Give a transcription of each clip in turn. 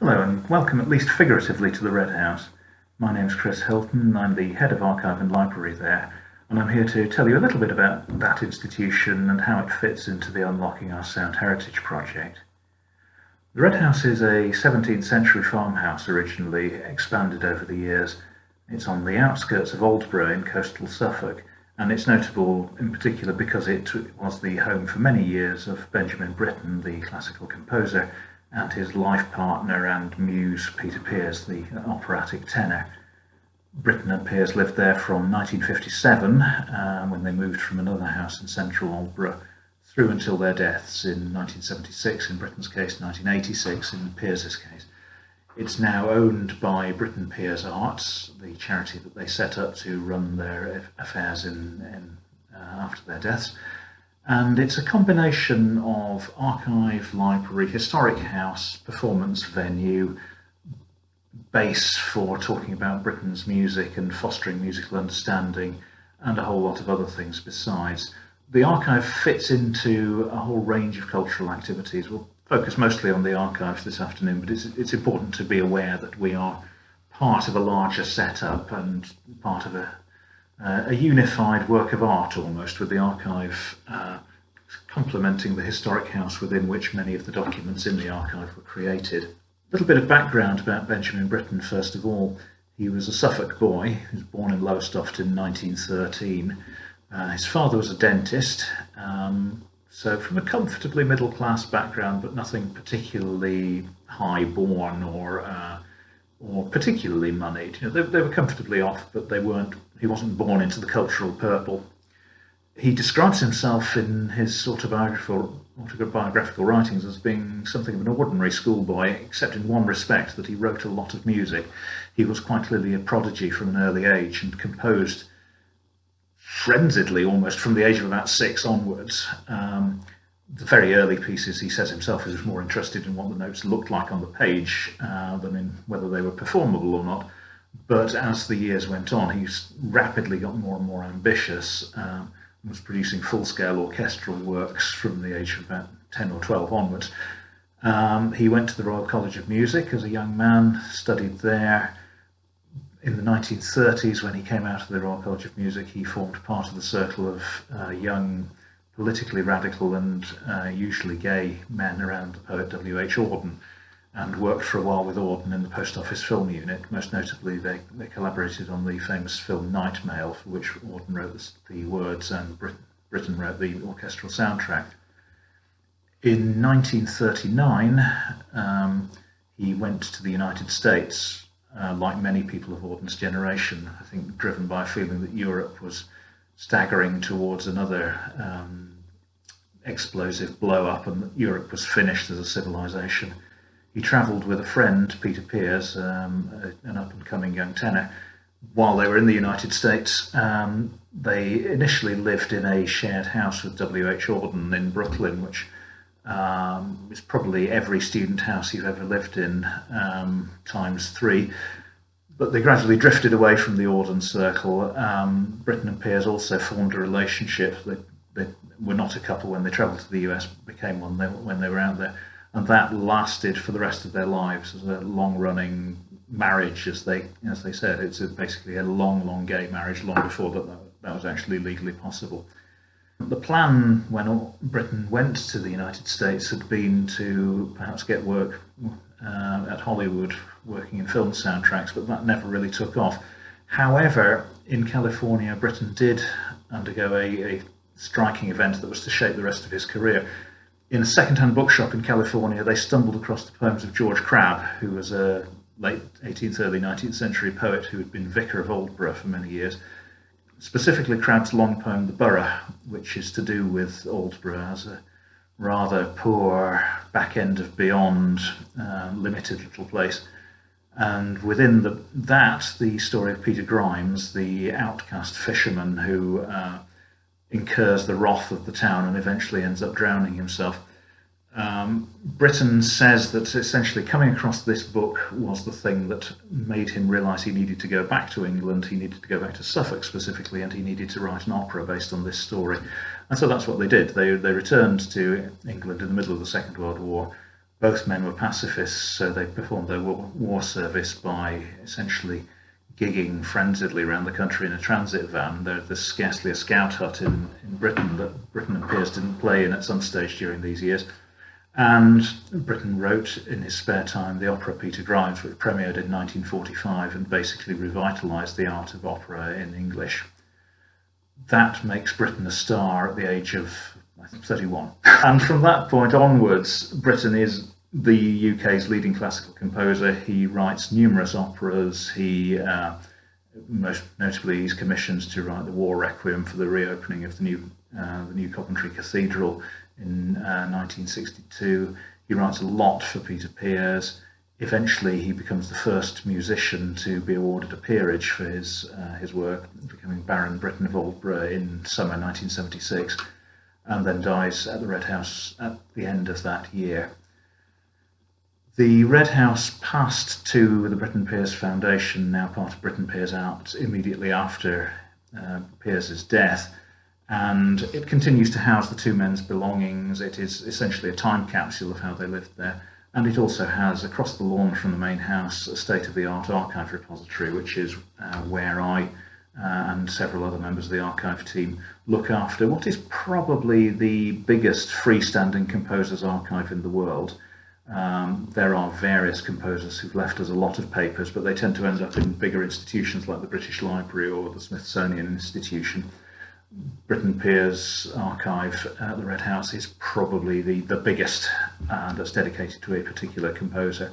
Hello and welcome, at least figuratively, to the Red House. My name's Chris Hilton, I'm the head of archive and library there, and I'm here to tell you a little bit about that institution and how it fits into the Unlocking Our Sound Heritage project. The Red House is a 17th century farmhouse originally, expanded over the years. It's on the outskirts of Aldeburgh in coastal Suffolk, and it's notable in particular because it was the home for many years of Benjamin Britten, the classical composer, and his life partner and muse Peter Pears, the operatic tenor. Britten and Pears lived there from 1957, when they moved from another house in central Aldeburgh, through until their deaths in 1976 in Britten's case, 1986 in Pears's case. It's now owned by Britten Pears Arts, the charity that they set up to run their affairs after their deaths. And it's a combination of archive, library, historic house, performance venue, base for talking about Britain's music and fostering musical understanding, and a whole lot of other things besides. The archive fits into a whole range of cultural activities. We'll focus mostly on the archives this afternoon, but it's important to be aware that we are part of a larger setup and part of a unified work of art almost, with the archive complementing the historic house within which many of the documents in the archive were created. A little bit of background about Benjamin Britten first of all. He was a Suffolk boy. He was born in Lowestoft in 1913. His father was a dentist, so from a comfortably middle-class background, but nothing particularly high-born or particularly moneyed. You know, they were comfortably off, but they weren't. He wasn't born into the cultural purple. He describes himself in his autobiographical writings as being something of an ordinary schoolboy, except in one respect, that he wrote a lot of music. He was quite clearly a prodigy from an early age and composed frenziedly almost from the age of about 6 onwards. The very early pieces, he says himself, he was more interested in what the notes looked like on the page than in whether they were performable or not. But as the years went on, he rapidly got more and more ambitious, was producing full-scale orchestral works from the age of about 10 or 12 onwards. He went to the Royal College of Music as a young man, studied there. In the 1930s, when he came out of the Royal College of Music, he formed part of the circle of young, politically radical and usually gay men around the poet W.H. Auden, and worked for a while with Auden in the Post Office Film Unit. Most notably, they collaborated on the famous film Night Mail, for which Auden wrote the words and Britten wrote the orchestral soundtrack. In 1939, he went to the United States, like many people of Auden's generation, I think driven by a feeling that Europe was staggering towards another explosive blow-up and that Europe was finished as a civilization. He travelled with a friend, Peter Pears, an up-and-coming young tenor. While they were in the United States, they initially lived in a shared house with W.H. Auden in Brooklyn, which is probably every student house you've ever lived in, times 3. But they gradually drifted away from the Auden circle. Britten and Pears also formed a relationship. They were not a couple when they travelled to the US, became one when they were out there. And that lasted for the rest of their lives as a long-running marriage, as they said. It's basically a long gay marriage, long before that was actually legally possible. The plan when Britten went to the United States had been to perhaps get work at Hollywood, working in film soundtracks, but that never really took off. However, in California, Britten did undergo a striking event that was to shape the rest of his career. In a second-hand bookshop in California, they stumbled across the poems of George Crabbe, who was a late 18th, early 19th century poet who had been vicar of Aldeburgh for many years. Specifically, Crabbe's long poem, The Borough, which is to do with Aldeburgh as a rather poor back end of beyond, limited little place. And within that, the story of Peter Grimes, the outcast fisherman who incurs the wrath of the town and eventually ends up drowning himself. Britten says that essentially coming across this book was the thing that made him realise he needed to go back to England, he needed to go back to Suffolk specifically, and he needed to write an opera based on this story. And so that's what they did. They returned to England in the middle of the Second World War, Both men were pacifists, so they performed their war service by essentially gigging frenziedly around the country in a transit van. There's scarcely a scout hut in Britain that Britten and Pears didn't play in at some stage during these years. And Britten wrote in his spare time the opera Peter Grimes, which premiered in 1945 and basically revitalised the art of opera in English. That makes Britten a star at the age of, I think, 31. And from that point onwards, Britten is the UK's leading classical composer. He writes numerous operas. He most notably he's commissioned to write the War Requiem for the reopening of the new Coventry Cathedral in 1962. He writes a lot for Peter Pears. Eventually, he becomes the first musician to be awarded a peerage for his work, becoming Baron Britten of Aldeburgh in summer 1976, and then dies at the Red House at the end of that year. The Red House passed to the Britten Pears Foundation, now part of Britten Pears Art, immediately after Pears's death, and it continues to house the two men's belongings. It is essentially a time capsule of how they lived there, and it also has, across the lawn from the main house, a state-of-the-art archive repository, which is where I and several other members of the archive team look after what is probably the biggest freestanding composers' archive in the world. There are various composers who've left us a lot of papers, but they tend to end up in bigger institutions like the British Library or the Smithsonian Institution. Britten Pears Archive at the Red House is probably the biggest that's dedicated to a particular composer.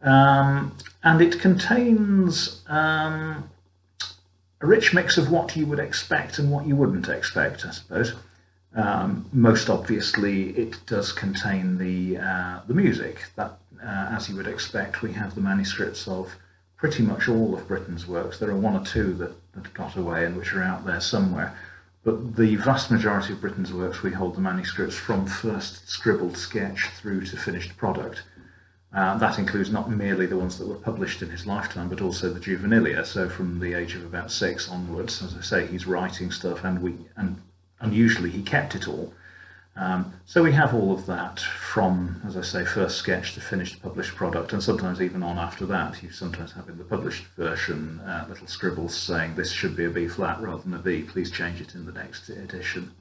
And it contains a rich mix of what you would expect and what you wouldn't expect, I suppose. Most obviously, it does contain the music. That, as you would expect, we have the manuscripts of pretty much all of Britten's works. There are one or two that got away and which are out there somewhere. But the vast majority of Britten's works, we hold the manuscripts from first scribbled sketch through to finished product. That includes not merely the ones that were published in his lifetime, but also the juvenilia. So from the age of about 6 onwards, as I say, he's writing stuff, and unusually he kept it all. So we have all of that from, as I say, first sketch to finished published product, and sometimes even on after that. You sometimes have in the published version little scribbles saying this should be a B flat rather than a B, please change it in the next edition.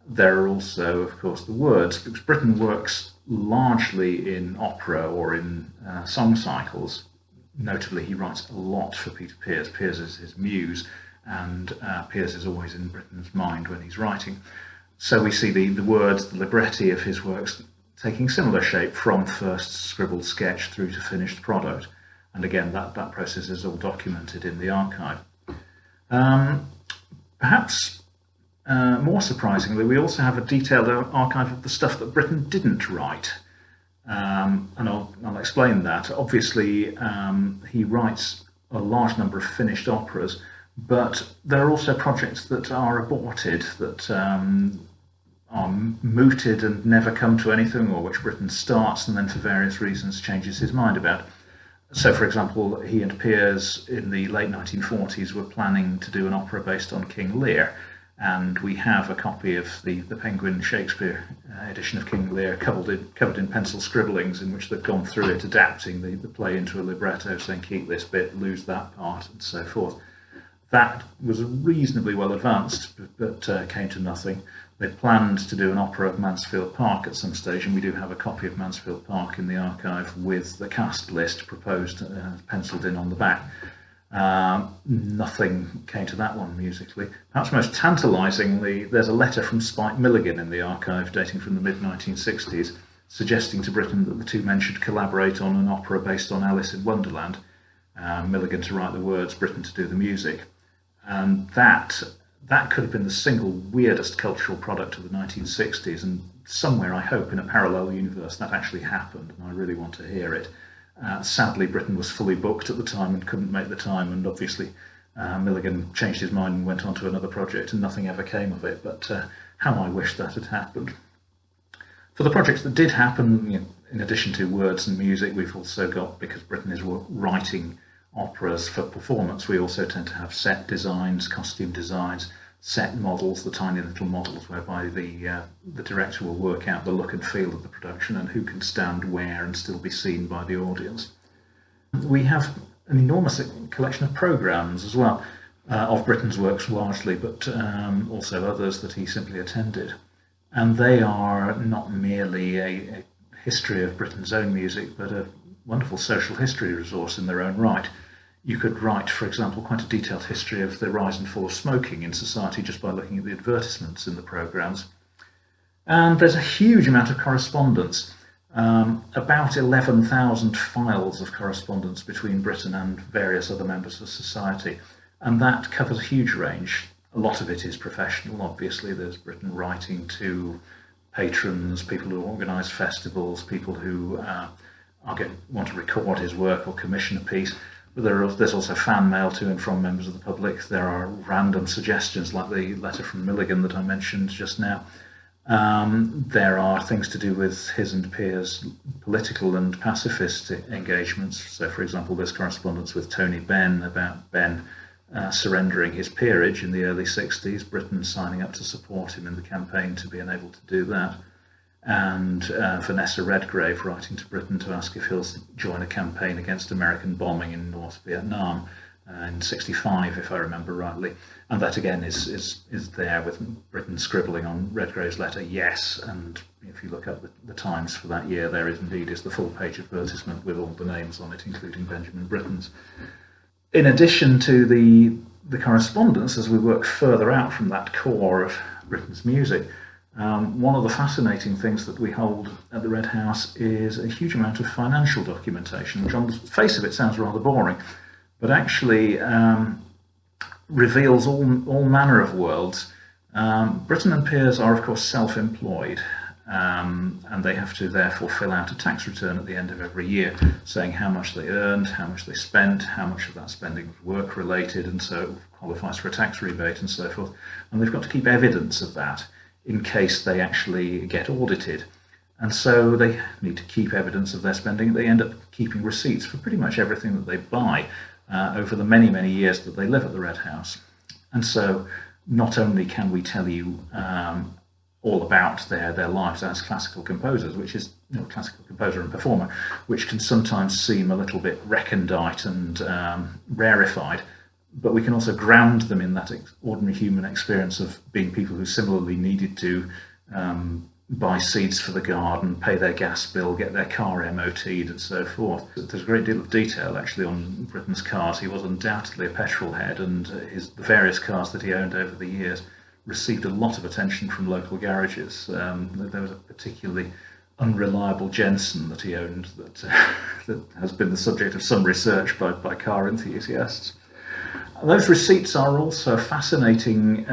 There are also, of course, the words, because Britten works largely in opera or in song cycles. Notably, he writes a lot for Peter Pears. Pears is his muse, and Pears is always in Britten's mind when he's writing. So we see the words, the libretti of his works taking similar shape from first scribbled sketch through to finished product. And again, that process is all documented in the archive. Perhaps more surprisingly, we also have a detailed archive of the stuff that Britten didn't write. And I'll explain that. Obviously, he writes a large number of finished operas, but there are also projects that are aborted, that are mooted and never come to anything, or which Britten starts and then for various reasons changes his mind about. So, for example, he and Pears in the late 1940s were planning to do an opera based on King Lear, and we have a copy of the Penguin Shakespeare edition of King Lear covered in pencil scribblings, in which they've gone through it, adapting the play into a libretto, saying keep this bit, lose that part, and so forth. That was reasonably well advanced, but came to nothing. They planned to do an opera of Mansfield Park at some stage, and we do have a copy of Mansfield Park in the archive with the cast list proposed, penciled in on the back. Nothing came to that one musically. Perhaps most tantalisingly, there's a letter from Spike Milligan in the archive dating from the mid-1960s, suggesting to Britten that the two men should collaborate on an opera based on Alice in Wonderland. Milligan to write the words, Britten to do the music. And that could have been the single weirdest cultural product of the 1960s, and somewhere, I hope, in a parallel universe, that actually happened, and I really want to hear it. Sadly, Britten was fully booked at the time and couldn't make the time, and obviously Milligan changed his mind and went on to another project, and nothing ever came of it, but how I wish that had happened. For the projects that did happen, in addition to words and music, we've also got, because Britten is writing operas for performance, we also tend to have set designs, costume designs. set models, the tiny little models, whereby the director will work out the look and feel of the production and who can stand where and still be seen by the audience. We have an enormous collection of programmes as well, of Britten's works largely, but also others that he simply attended. And they are not merely a history of Britain's own music, but a wonderful social history resource in their own right. You could write, for example, quite a detailed history of the rise and fall of smoking in society just by looking at the advertisements in the programmes. And there's a huge amount of correspondence, about 11,000 files of correspondence between Britten and various other members of society. And that covers a huge range. A lot of it is professional, obviously. There's Britten writing to patrons, people who organise festivals, people who want to record his work or commission a piece. But there's also fan mail to and from members of the public. There are random suggestions, like the letter from Milligan that I mentioned just now. There are things to do with his and Pears' political and pacifist engagements. So, for example, there's correspondence with Tony Benn about Benn surrendering his peerage in the early 60s, Britten signing up to support him in the campaign to be unable to do that. And Vanessa Redgrave writing to Britten to ask if he'll join a campaign against American bombing in North Vietnam in 65, if I remember rightly. And that again is there with Britten scribbling on Redgrave's letter, yes. And if you look up the Times for that year, there is the full-page advertisement with all the names on it, including Benjamin Britten's. In addition to the correspondence, as we work further out from that core of Britten's music, one of the fascinating things that we hold at the Red House is a huge amount of financial documentation, which on the face of it sounds rather boring, but actually reveals all manner of worlds. Britten and Pears are, of course, self-employed, and they have to therefore fill out a tax return at the end of every year, saying how much they earned, how much they spent, how much of that spending was work-related, and so it qualifies for a tax rebate and so forth. And they've got to keep evidence of that in case they actually get audited. And so they need to keep evidence of their spending. They end up keeping receipts for pretty much everything that they buy over the many, many years that they live at the Red House. And so not only can we tell you all about their lives as classical composers, which is, classical composer and performer, which can sometimes seem a little bit recondite and rarefied, but we can also ground them in that ordinary human experience of being people who similarly needed to buy seeds for the garden, pay their gas bill, get their car MOT'd and so forth. There's a great deal of detail actually on Britten's cars. He was undoubtedly a petrol head, and the various cars that he owned over the years received a lot of attention from local garages. There was a particularly unreliable Jensen that he owned that has been the subject of some research by car enthusiasts. Those receipts are also a fascinating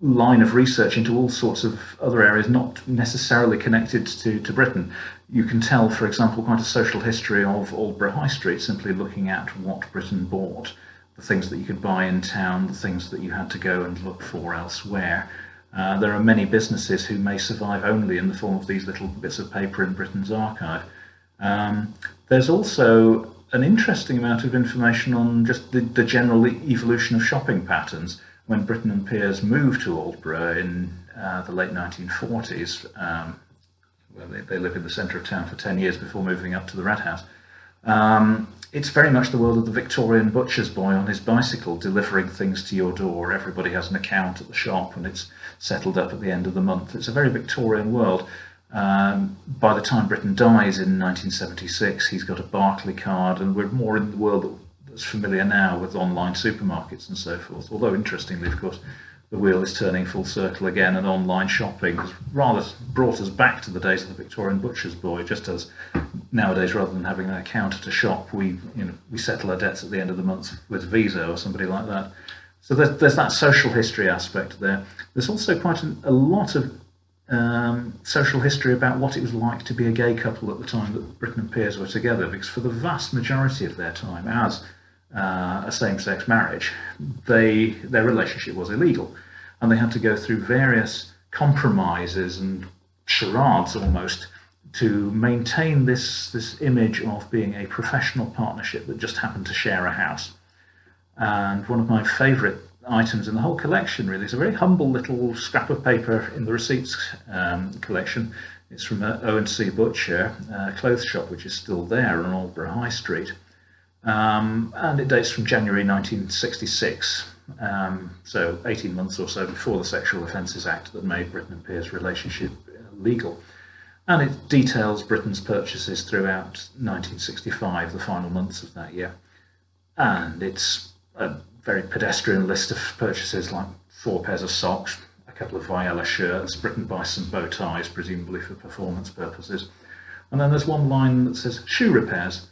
line of research into all sorts of other areas not necessarily connected to Britten. You can tell, for example, quite a social history of Aldeburgh High Street simply looking at what Britten bought, the things that you could buy in town, the things that you had to go and look for elsewhere. There are many businesses who may survive only in the form of these little bits of paper in Britten's archive. There's also an interesting amount of information on just the general evolution of shopping patterns. When Britten and Pears moved to Aldeburgh in the late 1940s, where they lived in the centre of town for 10 years before moving up to the Red House, it's very much the world of the Victorian butcher's boy on his bicycle delivering things to your door. Everybody has an account at the shop and it's settled up at the end of the month. It's a very Victorian world. By the time Britten dies in 1976, he's got a Barclay card, and we're more in the world that's familiar now with online supermarkets and so forth. Although, interestingly, of course, the wheel is turning full circle again, and online shopping has rather brought us back to the days of the Victorian butcher's boy, just as nowadays, rather than having an account at a shop, we settle our debts at the end of the month with Visa or somebody like that. So there's that social history aspect there. There's also quite a lot of social history about what it was like to be a gay couple at the time that Britten and Pears were together, because for the vast majority of their time as a same-sex marriage, their relationship was illegal, and they had to go through various compromises and charades almost to maintain this image of being a professional partnership that just happened to share a house. And one of my favourite items in the whole collection, really. It's a very humble little scrap of paper in the receipts collection. It's from O&C Butcher, a clothes shop which is still there on Aldeburgh High Street. And it dates from January 1966, so 18 months or so before the Sexual Offences Act that made Britten Pears' relationship legal. And it details Britten's purchases throughout 1965, the final months of that year. And it's a very pedestrian list of purchases, like 4 pairs of socks, a couple of Viella shirts. Britten buys some bow ties, presumably for performance purposes. And then there's one line that says shoe repairs,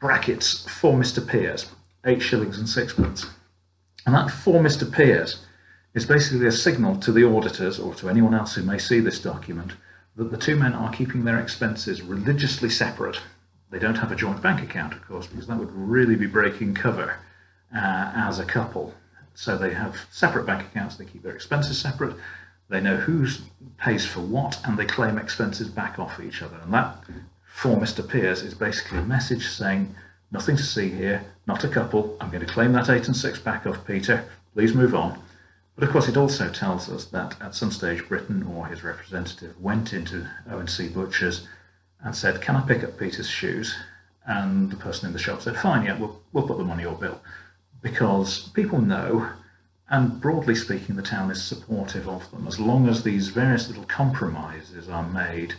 brackets, for Mr. Pears, 8 shillings and 6pence. And that for Mr. Pears is basically a signal to the auditors, or to anyone else who may see this document, that the two men are keeping their expenses religiously separate. They don't have a joint bank account, of course, because that would really be breaking cover as a couple. So they have separate bank accounts, they keep their expenses separate, they know who pays for what, and they claim expenses back off each other. And that, for Mr. Pears, is basically a message saying, nothing to see here, not a couple, I'm going to claim that 8 and 6 back off Peter, please move on. But of course it also tells us that at some stage Britten or his representative went into O&C Butcher's and said, can I pick up Peter's shoes? And the person in the shop said, fine, yeah, we'll put them on your bill. Because people know, and broadly speaking the town is supportive of them. As long as these various little compromises are made,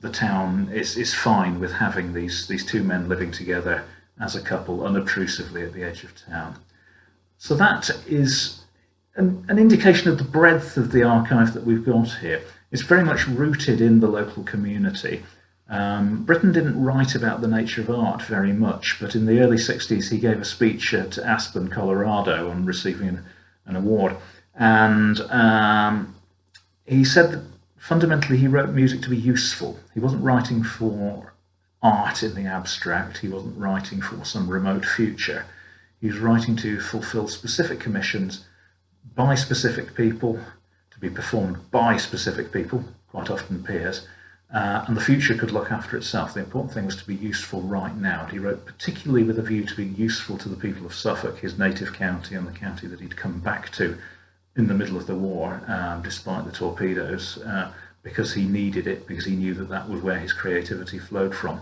the town is fine with having these two men living together as a couple unobtrusively at the edge of town. So that is an indication of the breadth of the archive that we've got here. It's very much rooted in the local community. Britten didn't write about the nature of art very much, but in the early 60s he gave a speech at Aspen, Colorado, on receiving an award. And he said that fundamentally he wrote music to be useful. He wasn't writing for art in the abstract. He wasn't writing for some remote future. He was writing to fulfill specific commissions by specific people, to be performed by specific people, quite often peers, and the future could look after itself. The important thing was to be useful right now. And he wrote particularly with a view to being useful to the people of Suffolk, his native county and the county that he'd come back to in the middle of the war, despite the torpedoes, because he needed it, because he knew that that was where his creativity flowed from.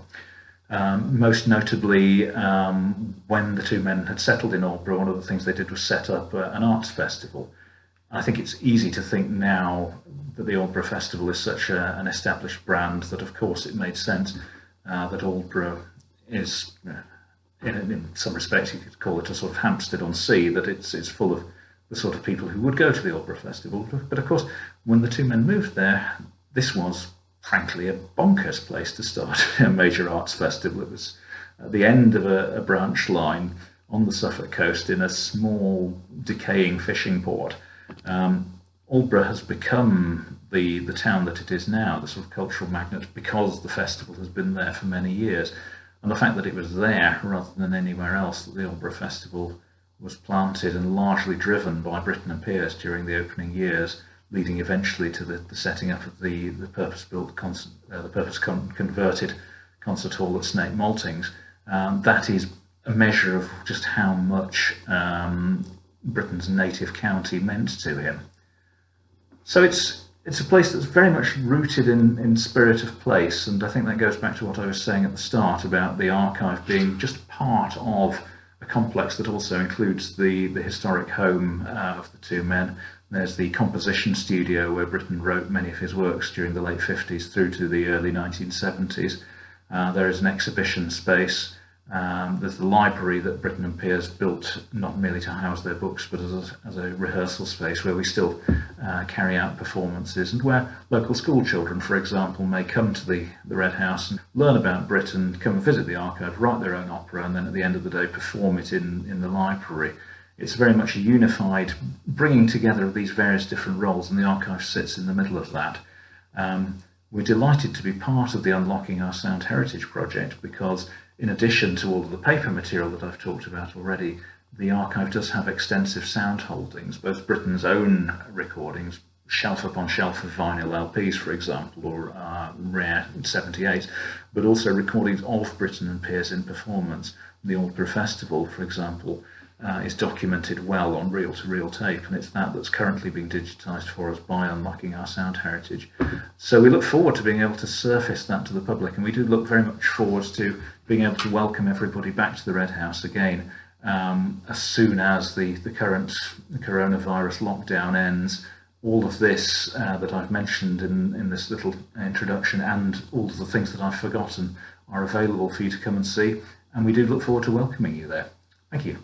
Most notably, when the two men had settled in Aldeburgh, one of the things they did was set up an arts festival. I think it's easy to think now that the Aldeburgh Festival is such an established brand that, of course, it made sense that Aldeburgh is, in some respects, you could call it a sort of Hampstead-on-Sea, that it's full of the sort of people who would go to the Aldeburgh Festival. But, of course, when the two men moved there, this was frankly a bonkers place to start a major arts festival. It was at the end of a branch line on the Suffolk coast in a small decaying fishing port. Aldeburgh has become the town that it is now, the sort of cultural magnet, because the festival has been there for many years. And the fact that it was there rather than anywhere else, that the Aldeburgh Festival was planted and largely driven by Britten Pears during the opening years, leading eventually to the setting up of the purpose-built, converted concert hall at Snape Maltings. That is a measure of just how much Britain's native county meant to him. So it's a place that's very much rooted in spirit of place, and I think that goes back to what I was saying at the start about the archive being just part of a complex that also includes the historic home of the two men. There's the composition studio where Britten wrote many of his works during the late 50s through to the early 1970s. There is an exhibition space. There's the library that Britten Pears built not merely to house their books, but as a rehearsal space where we still carry out performances, and where local school children, for example, may come to the Red House and learn about Britten, come and visit the archive, write their own opera, and then at the end of the day perform it in the library. It's very much a unified bringing together of these various different roles, and the archive sits in the middle of that. We're delighted to be part of the Unlocking Our Sound Heritage project because, in addition to all of the paper material that I've talked about already, the archive does have extensive sound holdings, both Britten's own recordings, shelf upon shelf of vinyl LPs, for example, or rare 78s, but also recordings of Britten Pears in performance. The Aldeburgh Festival, for example, is documented well on reel-to-reel tape, and it's that that's currently being digitised for us by Unlocking Our Sound Heritage. So we look forward to being able to surface that to the public, and we do look very much forward to being able to welcome everybody back to the Red House again as soon as the current coronavirus lockdown ends. All of this that I've mentioned in this little introduction, and all of the things that I've forgotten, are available for you to come and see, and we do look forward to welcoming you there. Thank you.